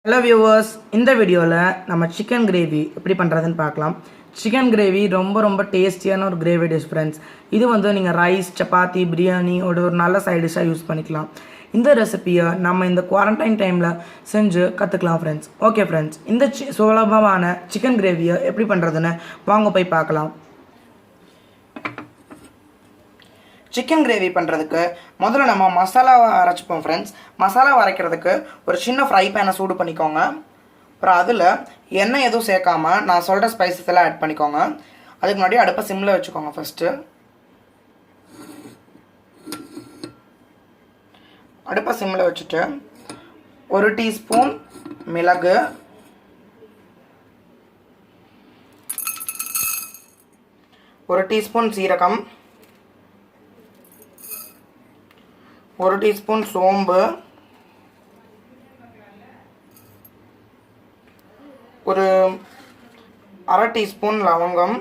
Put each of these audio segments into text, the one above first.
Hello viewers, இந்த வீடியோவில் நம்ம சிக்கன் கிரேவி எப்படி பண்ணுறதுன்னு பார்க்கலாம். சிக்கன் கிரேவி ரொம்ப டேஸ்டியான ஒரு கிரேவி டிஷ் ஃப்ரெண்ட்ஸ். இது வந்து நீங்கள் ரைஸ், சப்பாத்தி, பிரியாணி ஒரு நல்ல சைட் டிஷ்ஷாக யூஸ் பண்ணிக்கலாம். இந்த ரெசிபியை நம்ம இந்த குவாரண்டைன் டைமில் செஞ்சு கற்றுக்கலாம் ஃப்ரெண்ட்ஸ். ஓகே ஃப்ரெண்ட்ஸ், இந்த சுலபமான சிக்கன் கிரேவியை எப்படி பண்ணுறதுன்னு வாங்க போய் பார்க்கலாம். சிக்கன் கிரேவி பண்ணுறதுக்கு முதல்ல நம்ம மசாலா அரைச்சிப்போம் ஃப்ரெண்ட்ஸ். மசாலா அரைக்கிறதுக்கு ஒரு சின்ன ஃப்ரை பேனை சூடு பண்ணிக்கோங்க. அப்புறம் அதில் எண்ணெய் எதுவும் சேர்க்காமல் நான் சொல்கிற ஸ்பைசஸ் எல்லாம் ஆட் பண்ணிக்கோங்க. அதுக்கு முன்னாடி அடுப்பை சிம்மில் வச்சுக்கோங்க. ஃபஸ்ட்டு அடுப்பை சிம்மில் வச்சுட்டு 1 டீஸ்பூன் மிளகு, 1 டீஸ்பூன் சீரகம், 1 டீஸ்பூன் சோம்பு, ஒரு 1/2 டீஸ்பூன் லவங்கம்,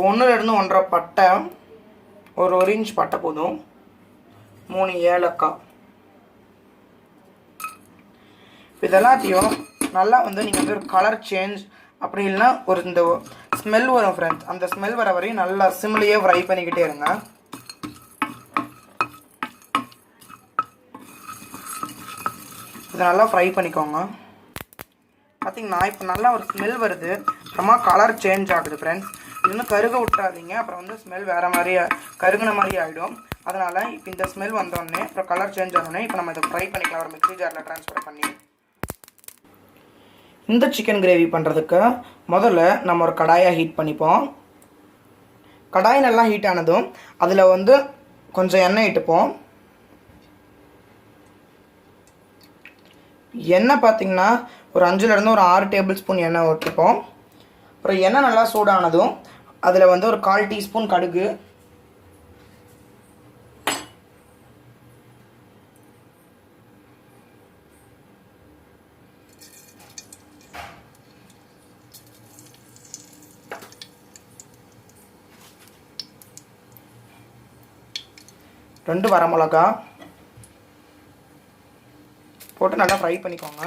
1லேருந்து 1.5 பட்டை, ஒரு இன்ச் பட்டை போதும், 3 ஏலக்காய். இதெல்லாத்தையும் நல்லா நீங்கள் ஒரு கலர் சேஞ்ச் அப்படி இல்லைன்னா ஒரு இந்த ஸ்மெல் வரும் ஃப்ரெண்ட்ஸ். அந்த ஸ்மெல் வர வரையும் நல்லா சிம்லேயே ஃப்ரை பண்ணிக்கிட்டே இருங்க. இதை நல்லா ஃப்ரை பண்ணிக்கோங்க. பார்த்திங்கன்னா இப்போ நல்லா ஒரு ஸ்மெல் வருது, அப்புறமா கலர் சேஞ்ச் ஆகுது ஃப்ரெண்ட்ஸ். இது வந்து கருக விட்டாதீங்க, அப்புறம் ஸ்மெல் வேறு மாதிரி கருகுன மாதிரி ஆகிடும். அதனால் இப்போ இந்த ஸ்மெல் வந்தோடனே அப்புறம் கலர் சேஞ்ச் ஆனோடனே இப்போ நம்ம இதை ஃப்ரை பண்ணிக்கலாம். ஒரு மிக்ஸி ஜாரில் ட்ரான்ஸ்ஃபர் பண்ணி இந்த சிக்கன் கிரேவி பண்ணுறதுக்கு முதல்ல நம்ம ஒரு கடாயை ஹீட் பண்ணிப்போம். கடாய் நல்லா ஹீட் ஆனதும் அதில் கொஞ்சம் எண்ணெய் இட்டுப்போம். எண்ணெய் பார்த்திங்கன்னா ஒரு 5லேருந்து ஒரு 6 டேபிள் ஸ்பூன் எண்ணெய் ஊற்றிப்போம். அப்புறம் எண்ணெய் நல்லா சூடானதும் அதில் ஒரு 1/4 டீஸ்பூன் கடுகு, ரெண்டு வரமிளகா போட்டு நல்லா ஃப்ரை பண்ணிக்கோங்க.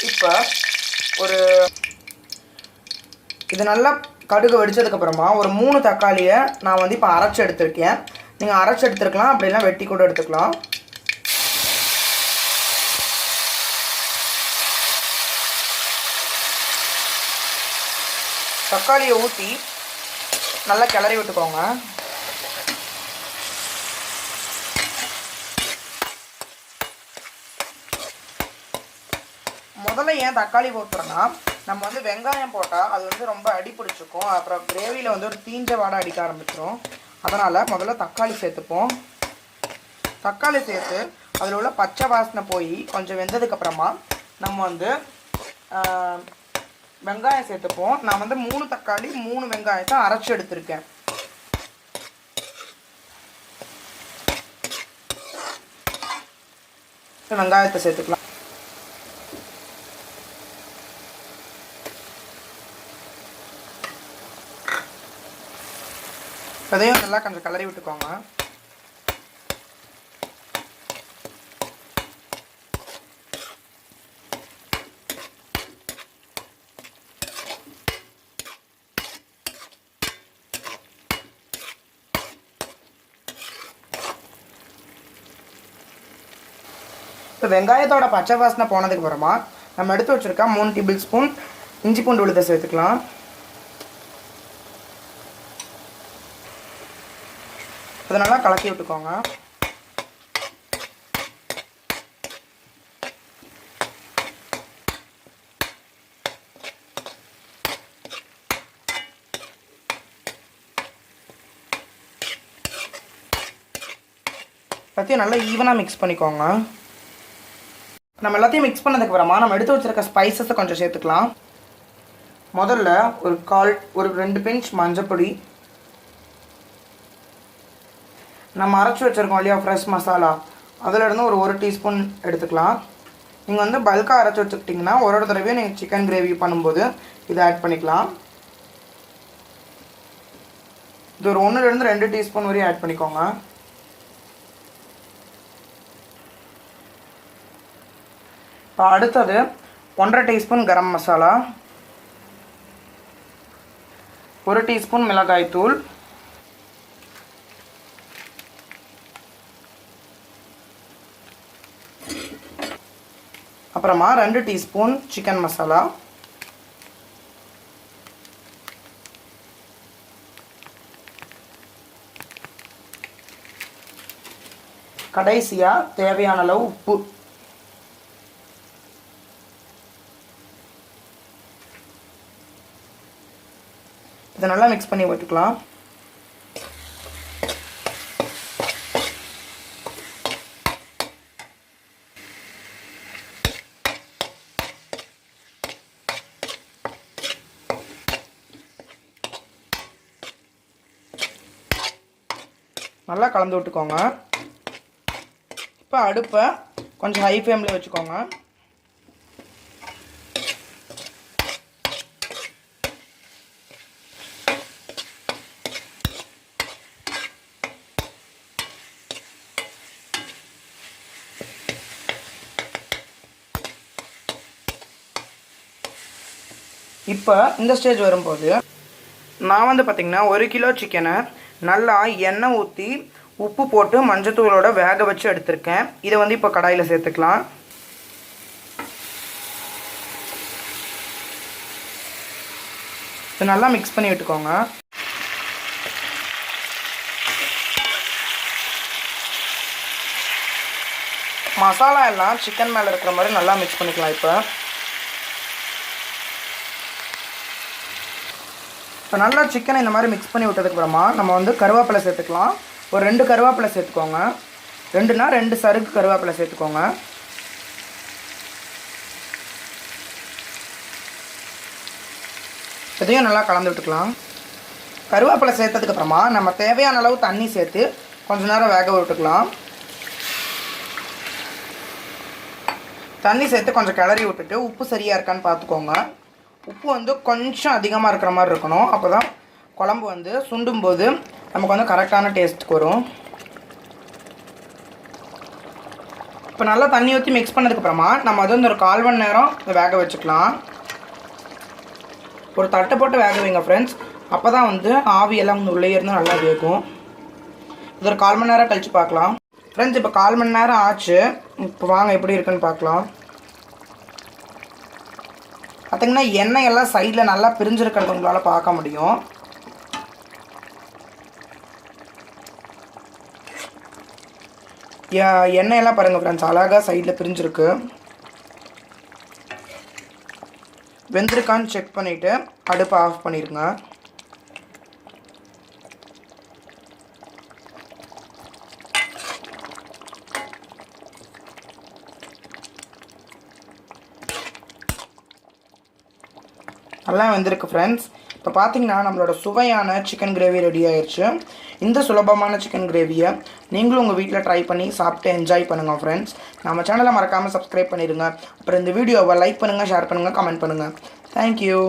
இப்போ இது நல்லா கடுகு வெடிச்சதுக்கப்புறமா ஒரு 3 தக்காளியை நான் இப்போ அரைச்சி எடுத்துருக்கேன். நீங்கள் அரைச்சி எடுத்துருக்கலாம், அப்படிலாம் வெட்டி கூட எடுத்துக்கலாம். தக்காளியை ஊற்றி நல்லா கிளறி விட்டுக்கோங்க. முதல்ல ஏன் தக்காளி ஊற்றுறோன்னா, நம்ம வெங்காயம் போட்டால் அது ரொம்ப அடி பிடிச்சிக்கும். அப்புறம் கிரேவியில் ஒரு தீஞ்ச வாடை அடிக்க ஆரம்பிச்சிடும். அதனால் முதல்ல தக்காளி சேர்த்துப்போம். தக்காளி சேர்த்து அதில் உள்ள பச்சை வாசனை போய் கொஞ்சம் வெந்ததுக்கப்புறமா நம்ம வெங்காயம் சேர்த்துப்போம். நான் 3 தக்காளி 3 வெங்காயத்தை அரைச்சி எடுத்திருக்கேன். வெங்காயத்தை சேர்த்துக்கலாம். அதையும் நல்லா கொஞ்சம் கிளறி விட்டுக்கோங்க. இப்போ வெங்காயத்தோட பச்சை வாசனை போனதுக்கு அப்புறமா நம்ம எடுத்து வச்சுருக்க 3 டேபிள் ஸ்பூன் இஞ்சி பூண்டு விழுதை சேர்த்துக்கலாம். அதை நல்லா கலக்கி விட்டுக்கோங்க. எல்லாத்தையும் நல்லா ஈவனாக மிக்ஸ் பண்ணிக்கோங்க. நம்ம எல்லாத்தையும் மிக்ஸ் பண்ணதுக்கப்புறமா நம்ம எடுத்து வச்சுருக்க ஸ்பைசஸை கொஞ்சம் சேர்த்துக்கலாம். முதல்ல ஒரு 2 பிஞ்ச் மஞ்சப்பொடி, நம்ம அரைச்சி வச்சுருக்கோம் இல்லையா ஃப்ரெஷ் மசாலா, அதிலிருந்து ஒரு 1 டீஸ்பூன் எடுத்துக்கலாம். நீங்கள் வந்து பல்காக அரைச்சி வச்சுக்கிட்டிங்கன்னா ஒரு தடவையும் நீங்கள் சிக்கன் கிரேவி பண்ணும்போது இதை ஆட் பண்ணிக்கலாம். இது ஒரு 1லேருந்து 2 டீஸ்பூன் வரையும் ஆட் பண்ணிக்கோங்க. இப்போ அடுத்தது 1.5 டீஸ்பூன் கரம் மசாலா, 1 டீஸ்பூன் மிளகாய் தூள், அப்புறமா 2 டீஸ்பூன் சிக்கன் மசாலா, கடைசியாக தேவையான அளவு உப்பு. இதை நல்லா மிக்ஸ் பண்ணி விட்டுக்கலாம். நல்லா கலந்து விட்டுக்கோங்க. இப்போ அடுப்பை கொஞ்சம் ஹை ஃப்ளேமில் வச்சுக்கோங்க. இப்போ இந்த ஸ்டேஜ் வரும்போது நான் வந்து பார்த்திங்கன்னா 1 கிலோ சிக்கனை நல்லா எண்ணெய் ஊற்றி உப்பு போட்டு மஞ்சத்தூளோட வேக வச்சு எடுத்திருக்கேன். இதை வந்து இப்போ கடாயில் சேர்த்துக்கலாம். இதை நல்லா மிக்ஸ் பண்ணி விட்டுக்கோங்க. மசாலா எல்லாம் சிக்கன் மேலே இருக்கிற மாதிரி நல்லா மிக்ஸ் பண்ணிக்கலாம். இப்போ நல்லா சிக்கனை இந்த மாதிரி மிக்ஸ் பண்ணி விட்டதுக்கப்புறமா நம்ம வந்து கருவேப்பிலை சேர்த்துக்கலாம். ஒரு 2 கருவேப்பிலை சேர்த்துக்கோங்க. 2 சறுக்கு கருவேப்பிலை சேர்த்துக்கோங்க. இதையும் நல்லா கலந்து விட்டுக்கலாம். கருவேப்பிலை சேர்த்ததுக்கப்புறமா நம்ம தேவையான அளவு தண்ணி சேர்த்து கொஞ்சம் நேரம் வேக விட்டுக்கலாம். தண்ணி சேர்த்து கொஞ்சம் கிளறி விட்டுட்டு உப்பு சரியாக இருக்கான்னு பார்த்துக்கோங்க. உப்பு வந்து கொஞ்சம் அதிகமாக இருக்கிற மாதிரி இருக்கணும். அப்போ தான் குழம்பு வந்து சுண்டும்போது நமக்கு வந்து கரெக்டான டேஸ்ட்டுக்கு வரும். இப்போ நல்லா தண்ணி ஊற்றி மிக்ஸ் பண்ணதுக்கப்புறமா நம்ம வந்து ஒரு 1/4 மணி நேரம் வேக வச்சுக்கலாம். ஒரு தட்டை போட்டு வேக வைங்க ஃப்ரெண்ட்ஸ். அப்போ தான் வந்து ஆவியெல்லாம் வந்து உள்ளே இருந்து நல்லா வேகும். இது ஒரு 1/4 மணி நேரம் கழித்து பார்க்கலாம். ஃப்ரெண்ட்ஸ் இப்போ 1/4 மணி நேரம் ஆச்சு. இப்போ வாங்க எப்படி இருக்குன்னு பார்க்கலாம். பார்த்திங்கன்னா எண்ணெய் எல்லாம் சைடில் நல்லா பிரிஞ்சிருக்கிறது உங்களால் பார்க்க முடியும். எண்ணெயெல்லாம் பாருங்கள் ஃப்ரெண்ட்ஸ், அழகாக சைடில் பிரிஞ்சிருக்கு. வெந்திருக்கான்னு செக் பண்ணிவிட்டு அடுப்பை ஆஃப் பண்ணிடுங்க. நல்லா வெந்திருக்கு ஃப்ரெண்ட்ஸ். இப்போ பார்த்தீங்கன்னா நம்மளோட சுவையான சிக்கன் கிரேவி ரெடி ஆயிடுச்சு. இந்த சுலபமான சிக்கன் கிரேவியை நீங்களும் உங்கள் வீட்டில் ட்ரை பண்ணி சாப்பிட்டு என்ஜாய் பண்ணுங்கள் ஃப்ரெண்ட்ஸ். நம்ம சேனலை மறக்காமல் சப்ஸ்கிரைப் பண்ணிடுங்க. அப்புறம் இந்த வீடியோவை லைக் பண்ணுங்கள், ஷேர் பண்ணுங்கள், கமெண்ட் பண்ணுங்கள். தேங்க்யூ.